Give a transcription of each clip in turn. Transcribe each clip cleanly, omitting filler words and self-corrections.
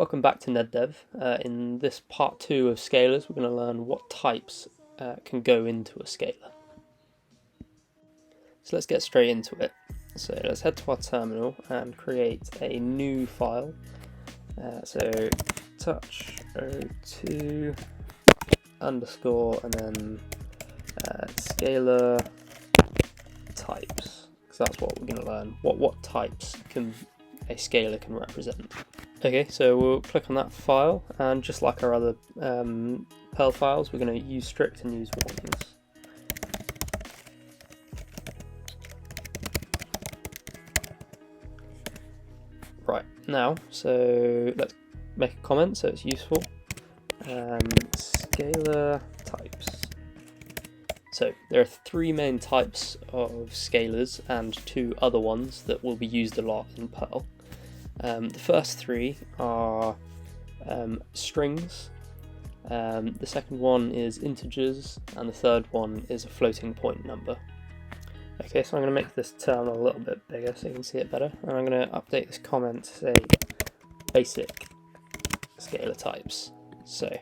Welcome back to NedDev. In this part 2 of scalars, we're going to learn what types can go into a scalar. So let's get straight into it. So let's head to our terminal and create a new file. So touch02 underscore and then scalar types, because that's what we're going to learn. What types can a scalar can represent. Okay, so we'll click on that file, and just like our other perl files, we're going to use strict and use warnings. Right, now, so let's make a comment so it's useful. Scalar types. So there are 3 main types of scalars and 2 other ones that will be used a lot in Perl. The first 3 are strings, the second one is integers, and the third one is a floating point number. Okay, so I'm going to make this terminal a little bit bigger so you can see it better, and I'm going to update this comment to say basic scalar types. So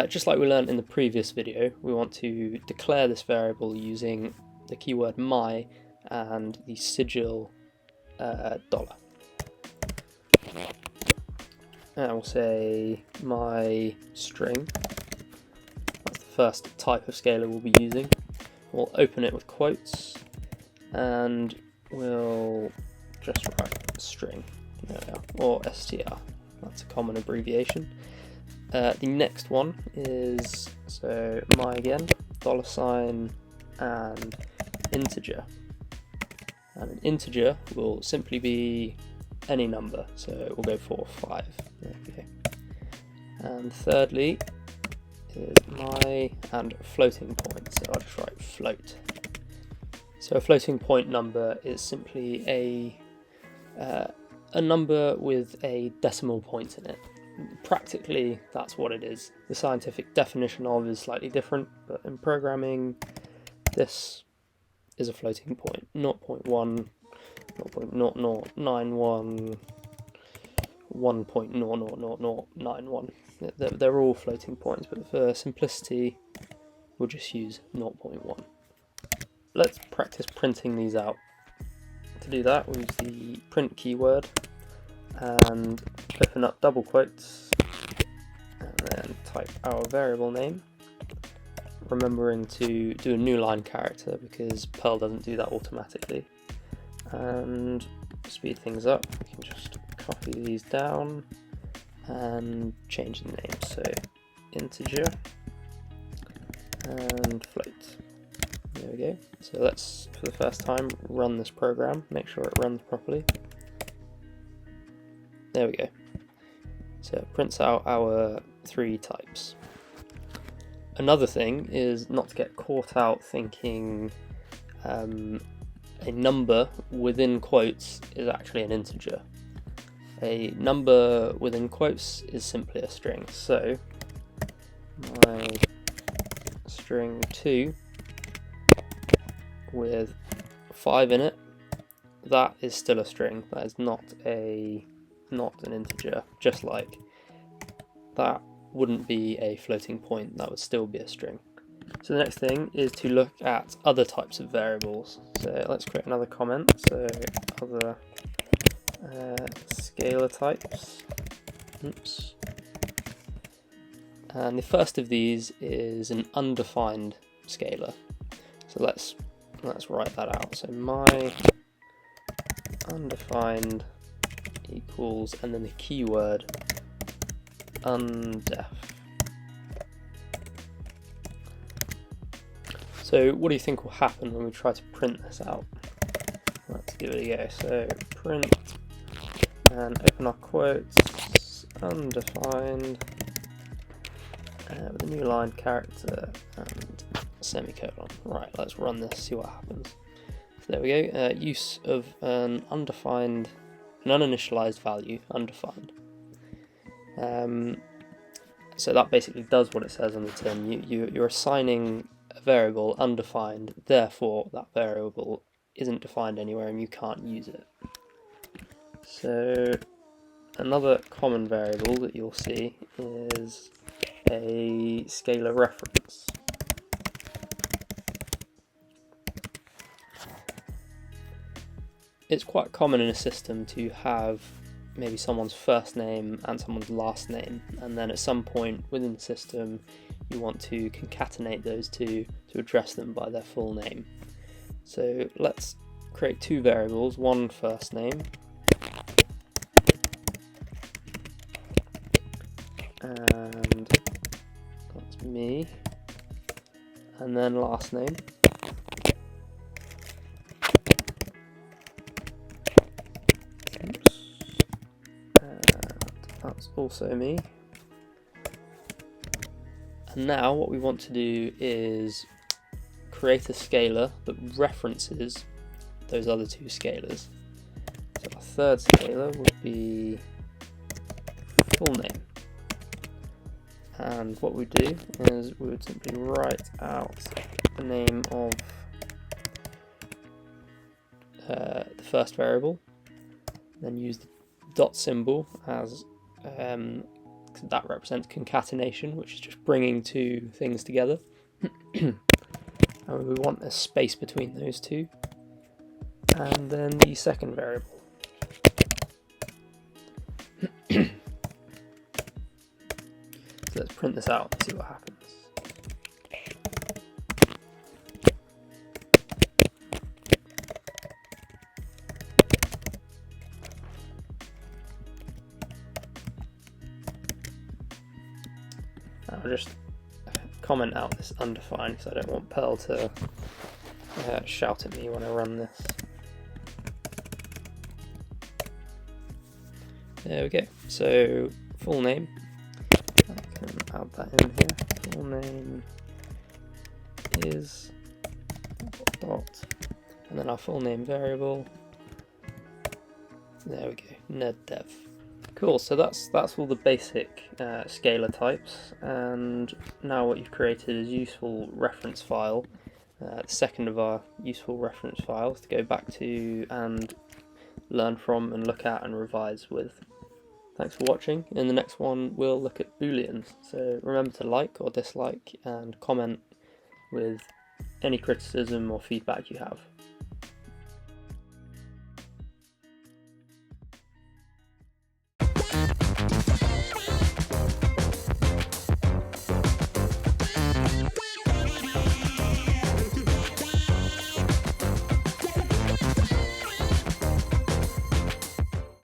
just like we learned in the previous video, we want to declare this variable using the keyword my and the sigil $. And we'll say my string. That's the first type of scalar we'll be using. We'll open it with quotes and we'll just write string, there we are, or str. That's a common abbreviation. The next one is, so my again, $, and integer. And an integer will simply be any number, so we'll go for 5. There we go. And thirdly is my and floating point, so I'll just write float. So a floating point number is simply a number with a decimal point in it. Practically, that's what it is. The scientific definition of is slightly different, but in programming, this is a floating point. 0.1, 0.0091, 1.00091. They're all floating points, but for simplicity, we'll just use 0.1. Let's practice printing these out. To do that, we'll use the print keyword and open up double quotes and then type our variable name, remembering to do a new line character because Perl doesn't do that automatically. And speed things up, we can just copy these down and change the name, so integer and float. There we go. So let's, for the first time, run this program, make sure it runs properly. There we go. So it prints out our 3 types. Another thing is not to get caught out thinking a number within quotes is actually an integer. A number within quotes is simply a string. So my string 2 with 5 in it, that is still a string. That is not an integer. Just like that wouldn't be a floating point, that would still be a string. So the next thing is to look at other types of variables. So let's create another comment. So other scalar types. Oops. And the first of these is an undefined scalar. So let's write that out. So my undefined equals, and then the keyword undef. So what do you think will happen when we try to print this out? Let's give it a go. So print and open our quotes, undefined, with a new line character and semicolon. Right, let's run this, see what happens. So there we go. Use of an undefined, an uninitialized value, undefined. So that basically does what it says on the tin. You're assigning a variable undefined, therefore that variable isn't defined anywhere and you can't use it. So another common variable that you'll see is a scalar reference. It's quite common in a system to have maybe someone's first name and someone's last name, and then at some point within the system you want to concatenate those two to address them by their full name. So let's create two variables, one first name and that's me, and then last name. Oops. And that's also me. And now what we want to do is create a scalar that references those other two scalars. So our third scalar would be full name. And what we do is we would simply write out the name of the first variable, then use the dot symbol as that represents concatenation, which is just bringing two things together. And we want a space between those two, and then the second variable. So let's print this out and see what happens. I'll just comment out this undefined because I don't want Perl to shout at me when I run this. There we go. So full name, I can add that in here. Full name is dot, and then our full name variable. There we go, neddev. Cool, so that's all the basic scalar types, and now what you've created is a useful reference file. The second of our useful reference files to go back to and learn from and look at and revise with. Thanks for watching. In the next one we'll look at booleans, so remember to like or dislike and comment with any criticism or feedback you have.